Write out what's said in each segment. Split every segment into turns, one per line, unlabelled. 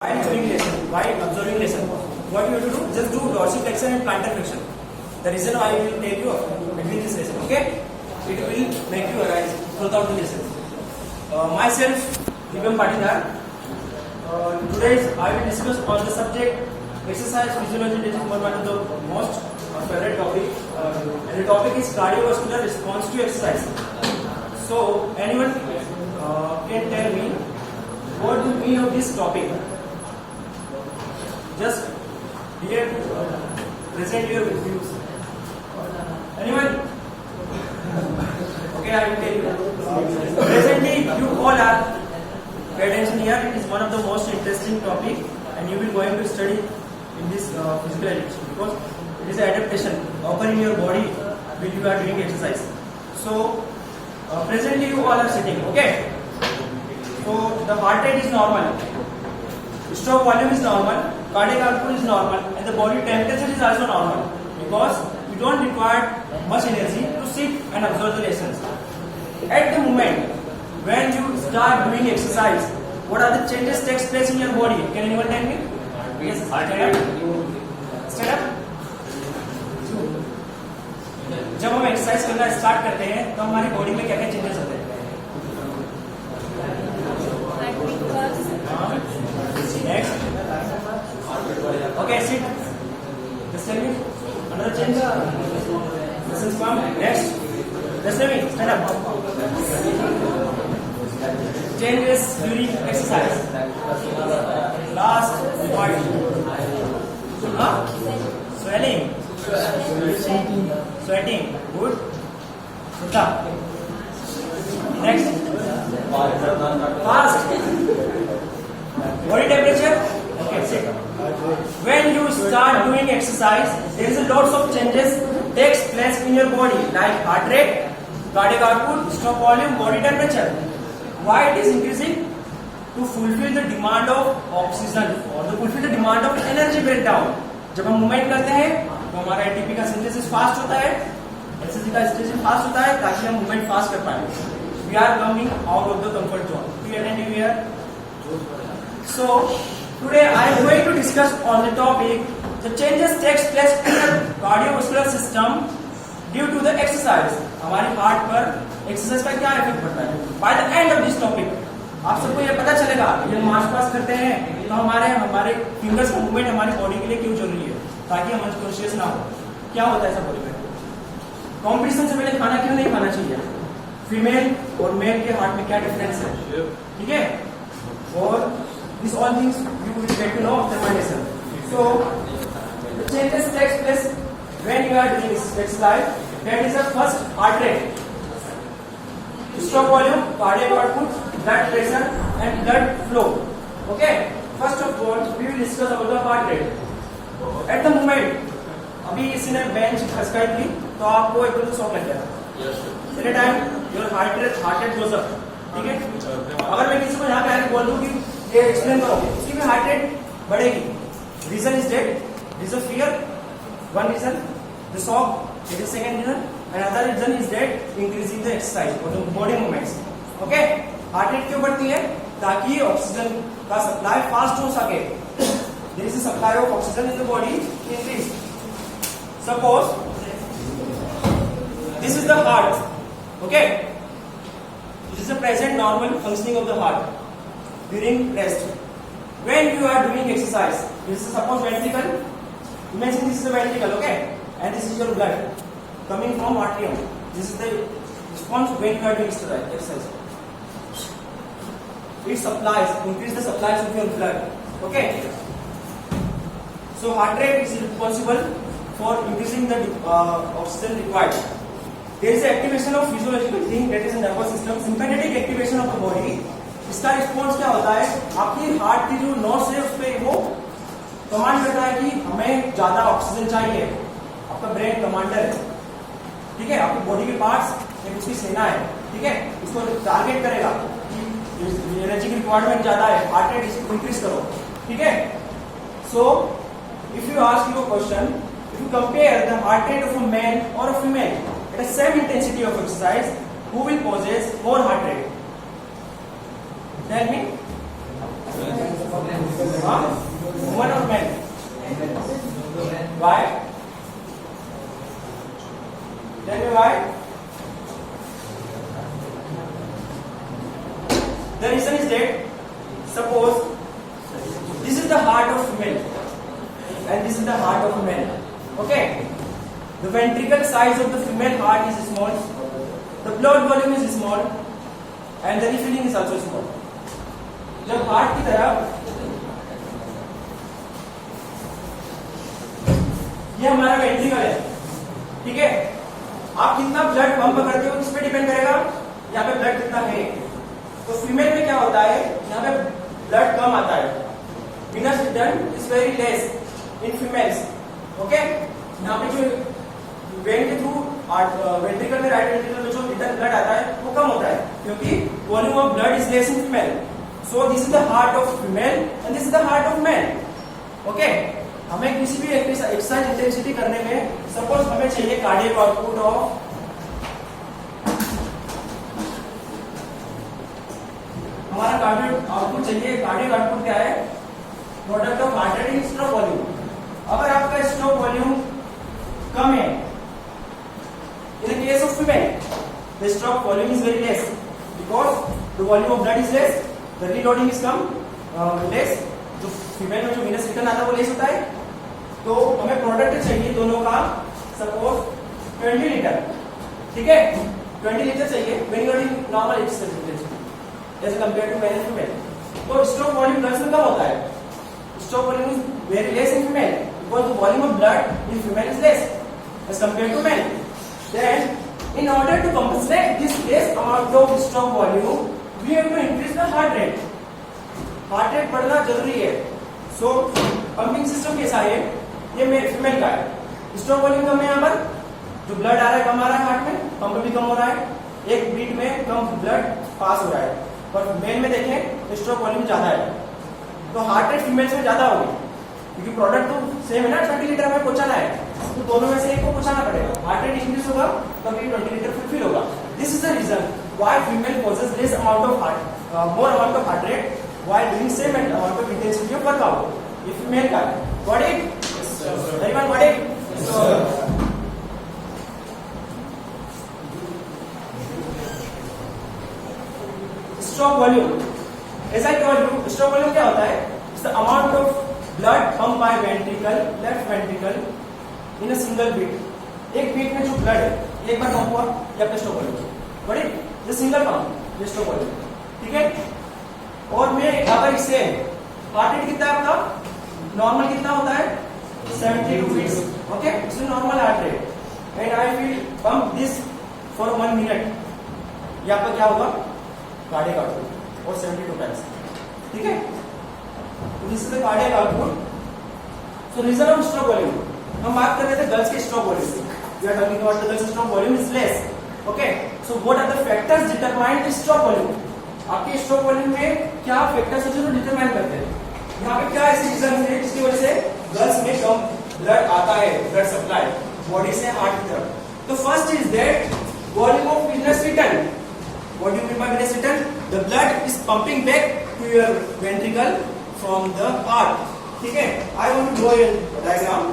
While doing lesson, while observing lesson, what you have to do? Just do dorsiflexion and plantar flexion. The reason why I will tell you between this lesson, okay? It will make you arise throughout the lesson. Myself, Divyam Patidhar. Today I will discuss on the subject exercise physiology. This is one of the most favorite topic, and the topic is cardiovascular response to exercise. So anyone can tell me what do you mean of this topic? Just here, present your views. Anyone? Okay, I will tell you. Presently, you all are pay attention here. It is one of the most interesting topic, and you will going to study in this physical education because it is an adaptation occurring in your body when you are doing exercise. So, presently you all are sitting. Okay. So the heart rate is normal. Stroke volume is normal, cardiac output is normal, and the body temperature is also normal because you don't require much energy to sit and observe the lessons. At the moment when you start doing exercise, what are the changes takes place in your body? Can anyone tell me? Yes, stand up. Stand up. जब हम exercise करना start करते हैं तो हमारी body में क्या क्या चेंजेस होते हैं? Next. Okay, sit. Just tell me. Another change. Lessons come. Next. Just tell me. Stand up. Changes during exercise. Last point. Swelling. Sweating. Good. Sit up. Next. Fast. Body temperature? Okay, sit. When you start doing exercise, there is a lots of changes takes place in your body like heart rate, cardiac output, stroke volume, body temperature. Why it is increasing? To fulfill the demand of oxygen or to fulfill the demand of energy breakdown. जब हम movement करते हैं तो हमारा ATP का synthesis fast होता है, NSG का सिंथेसिस फास्ट होता है ताकि हम मूवमेंट फास्ट कर पाए. We are coming out of the comfort zone. Do you attend here? So today I am going to discuss on the topic the changes takes place in the cardiovascular system due to the exercise. हमारे heart पर exercise का क्या effect पड़ता है? By the end of this topic, आप सबको ये पता चलेगा ये मार्च पास करते हैं तो हमारे फिंगर्स का मूवमेंट हमारी बॉडी के लिए क्यों जरूरी है ताकि हम अनकॉन्शियस ना हो. क्या होता है ऐसा बॉडी में? कॉम्पिटिशन से पहले खाना क्यों नहीं खाना चाहिए? फीमेल और मेल के हार्ट में क्या डिफरेंस है? ठीक है. और these all things you will get to know after my lesson. So the changes takes place when you are doing exercise. That is the first heart rate, stroke volume, cardiac output, blood pressure and blood flow. Okay. First of all, we will discuss about the heart rate. At the moment, अभी किसी ने bench खसकाई थी तो आपको एकदम shock लग गया. At a time, your heart rate goes up. ठीक है. अगर मैं किसी को यहाँ पे आके बोल दूँ कि ये एक्सप्लेन करो, उसकी भी हार्ट रेट बढ़ेगी. Reason is that, this a fear. One reason the shock, it is second reason, and other reason is that increasing the exercise और the body movements. Okay. Heart rate क्यों बढ़ती है? ताकि oxygen का supply fast हो सके. There is a supply of oxygen in the body increase. Suppose this is the heart. Okay. This is the present normal functioning of the heart during rest. When you are doing exercise, this is suppose ventricle. Imagine this is the ventricle, okay, and this is your blood coming from atrium. This is the response when you are doing exercise. It supplies, increase the supplies of your blood. Okay. So heart rate is responsible for increasing the oxygen required. There is activation of physiological thing that is in nervous system, sympathetic activation of the body. इसका response क्या होता है? आपकी heart की जो nerves है उस पर वो कमांड करता है कि हमें ज्यादा ऑक्सीजन चाहिए. आपका ब्रेन कमांडर है. ठीक है. आपकी बॉडी के पार्ट्स एक उसकी सेना है. ठीक है. उसको टारगेट करेगा कि एनर्जी की रिक्वायरमेंट ज्यादा है, हार्ट रेट इंक्रीज करो. ठीक है. So if you ask you a question, if you compare the heart rate of a man और a female at the same intensity of exercise, who will possess more heart rate? Tell me. Woman और man? Why? Tell me why. The reason is that suppose this is the heart of female and this is the heart of male. Okay. The ventricle size of the female heart is small. The blood volume is small and the refilling is also small. जब heart की तरह ये हमारा ventricle है, ठीक है। आप कितना ब्लड पंप करते हो इस पे डिपेंड करेगा यहाँ पे ब्लड कितना है। तो फीमेल में क्या होता है, यहाँ पे ब्लड कम आता है, venous return is very less in females. Okay, यहाँ पे जो वेन के थ्रू वेंट्रिकल में राइट वेंट्रिकल में जो रिटर्न ब्लड आता है वो कम होता है क्योंकि volume of blood is less in female. So this is the heart of female and this is the heart of man. Okay, हमें किसी भी एक्सरसाइज इंटेंसिटी करने में सपोज हमें चाहिए कार्डियक आउटपुट ऑफ हमारा कार्डियक आउटपुट चाहिए. कार्डियक आउटपुट क्या है, product of heart rate in stroke volume. अगर आपका स्ट्रोक वॉल्यूम कम है, in the case of female the stroke volume is very less because the volume of blood is less, the reloading is less. जो female में जो venous return आता है वो less होता है. तो हमें प्रोडक्ट चाहिए दोनों का सपोज 20 लीटर, ठीक है, 20 लीटर चाहिए when you are in normal exercise as compared to male and female. तो स्ट्रोक वॉल्यूम गर्ल्स में कम होता है. Stroke volume is very less in female because the volume of blood in female is less as compared to male. Then in order to compensate this less amount of stroke volume we have to increase the heart rate. Heart rate बढ़ना जरूरी है. So pumping system कैसा है, ये female का है. Stroke volume कम है, यहाँ पर जो ब्लड आ रहा है कम आ रहा है, हार्ट में पंप भी कम हो रहा है, एक बीट में कम ब्लड पास हो रहा है. पर मेल में देखें स्ट्रोक वॉल्यूम ज्यादा है तो हार्ट रेट फीमेल्स में ज्यादा होगी क्योंकि प्रोडक्ट तो सेम है ना, 20 लीटर हमें पहुंचाना है तो दोनों में से एक को पहुंचाना पड़ेगा. हार्ट रेट इंक्रीज होगा तभी 20 लीटर फुलफिल होगा. This is the reason why female possess less amount of heart more amount of heart rate while doing same amount of intensity of workout. If female का got it? Yes, sir. Everyone got it? Yes, sir. Stroke volume. As I told you, stroke volume क्या होता है? It's the amount of blood pumped by ventricle, left ventricle in a single beat. एक beat में जो blood है एक बार pump हुआ ये आपका स्ट्रोक वॉल्यूम. got it? ये सिंगल पंप, ये स्ट्रोक वॉल्यूम, ठीक है. और मैं अगर इसे हार्ट रेट कितना है आपका, नॉर्मल कितना होता है 72 beats. Okay, it's normal heart rate and I will pump this for 1 minute. ये आपका क्या होगा, कार्डियक आउटपुट और 72 टाइम्स, ठीक है. तो this is the cardiac output. So reason of stroke volume हम बात कर रहे थे गर्ल्स के स्ट्रोक वॉल्यूम से. We are talking about the girls stroke volume is less. Okay, so what are the factors determine the stroke volume. आपके stroke volume में क्या फैक्टर्स है जो डिटरमाइन करते हैं. यहाँ पे क्या ऐसे रीजन है जिसकी वजह से गर्ल्स में कम ब्लड आता है, ब्लड सप्लाई बॉडी से हार्ट की तरफ. तो first is that volume of venous return. What do you mean by venous return? The blood is pumping back to your ventricle from the heart. ठीक है, I want to draw a diagram.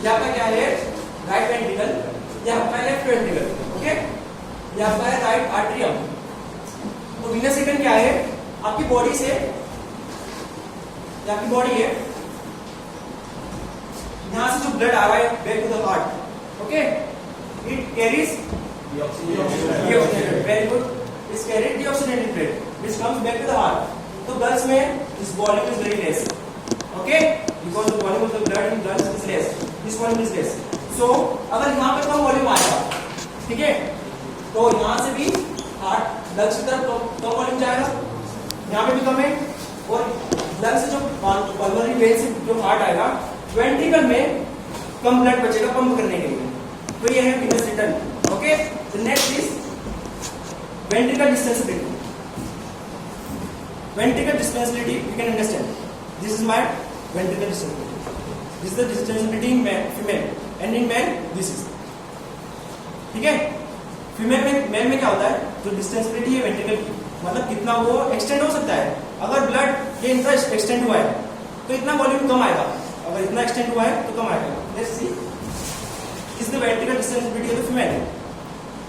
ये आपका क्या है, right ventricle, ये आपका left ventricle. Okay, ये आपका है राइट आर्टरियम. तो venous return क्या है, आपकी बॉडी से, ये आपकी बॉडी है, यहां से जो ब्लड आ रहा है back to the heart. Okay, it carries deoxygenated, very good, is carried deoxygenated which comes back to the heart. तो गर्ल्स में this volume is very less. Okay, because the volume of the blood in girls is less, this volume is less. So अगर यहाँ पे कम volume आएगा, ठीक है, तो यहाँ से भी हार्ट लंग्स की तरफ कम वॉल्यूम जाएगा, यहाँ पे भी कम है. और लंग्स से जो पल्मोनरी वेन से जो हार्ट आएगा वेंट्रिकल में कम ब्लड बचेगा पंप करने के लिए. तो ये है venous return. Okay, the next is ventricle distensibility. ventricular distensibility you can understand. This is my ventricular distensibility. This is the distensibility in female and in man this is. ठीक है, female में mail में क्या होता है, जो डिस्टेंसिबिलिटी है ventricle की, मतलब कितना वो एक्सटेंड हो सकता है. अगर ब्लड ये इतना एक्सटेंड हुआ है तो इतना वॉल्यूम कम आएगा, अगर इतना एक्सटेंड हुआ है तो कम आएगा. Let's see, is the ventricle distensibility of the female.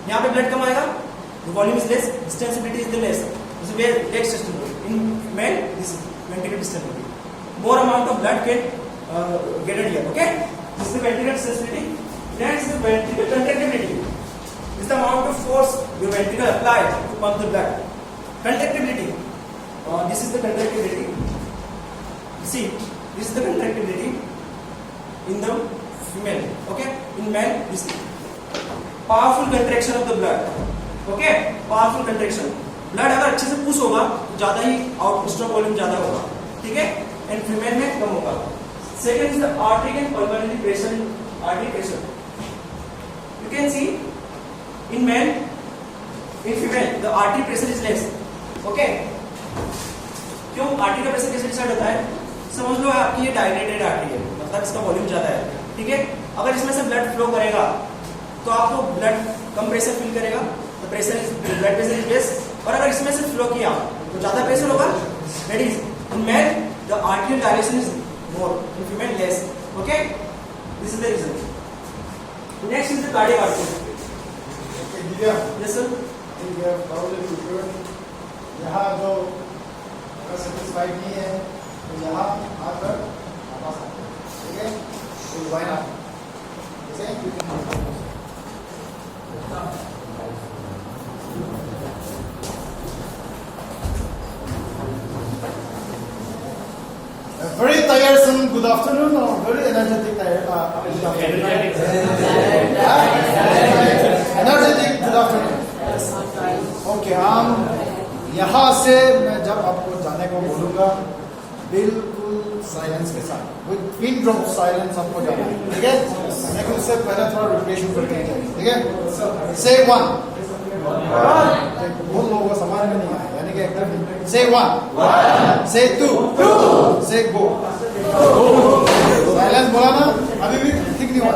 यहाँ पे ब्लड कम आएगा, the volume is less, distensibility is the less. This is very extend in male, this ventricle distensibility. More amount of blood get here. Okay, this is the ventricular distensibility. Next is the ventricular contractibility. This is the amount of force your ventricle apply to pump the blood. Contractibility. This is the contractibility. See, this is the contractibility in the female. Okay, in male this is powerful contraction of the blood. Okay, powerful contraction. Blood अगर अच्छे से push होगा तो ज्यादा ही आउटस्ट्रोक volume ज्यादा होगा. ठीक है, एंड फीमेल में कम होगा. Second is the arterial and pulmonary pressure. Arterial pressure. You can see in men, in female, the arterial pressure is less. Okay? क्यों आर्टरी का प्रेशर कैसे डिसाइड होता है? समझ लो आपकी ये डायलेटेड आर्टरी है, मतलब इसका वॉल्यूम ज्यादा है. ठीक है, अगर इसमें से ब्लड फ्लो करेगा तो आपको ब्लड कम प्रेशर फील करेगा, तो pressure blood pressure is less. और अगर इसमें से फ्लो किया तो ज्यादा प्रेशर होगा. That is in male the arterial dilation is more, in female less. Okay, this is the reason. Next is the cardiac artery.
Okay, Divya.
Yes sir.
You have probably prepared. यहाँ जो अगर satisfied नहीं है तो यहाँ आकर वापस आते हैं. ठीक है, तो why not? जैसे very tiresome good afternoon or very energetic good afternoon. Energetic good afternoon. Okay, हम यहाँ से मैं जब आपको जाने को बोलूँगा बिल्कुल साइलेंस के साथ, विद पिन ड्रॉप साइलेंस आपको जाना है. ठीक है, लेकिन उससे पहले थोड़ा रिप्रेशन करके जाएंगे. ठीक है, से वन बहुत लोगों को समझ में नहीं आया, यानी कि एकदम से वन, से टू, से गो. साइलेंस बोला ना, अभी भी ठीक नहीं हुआ.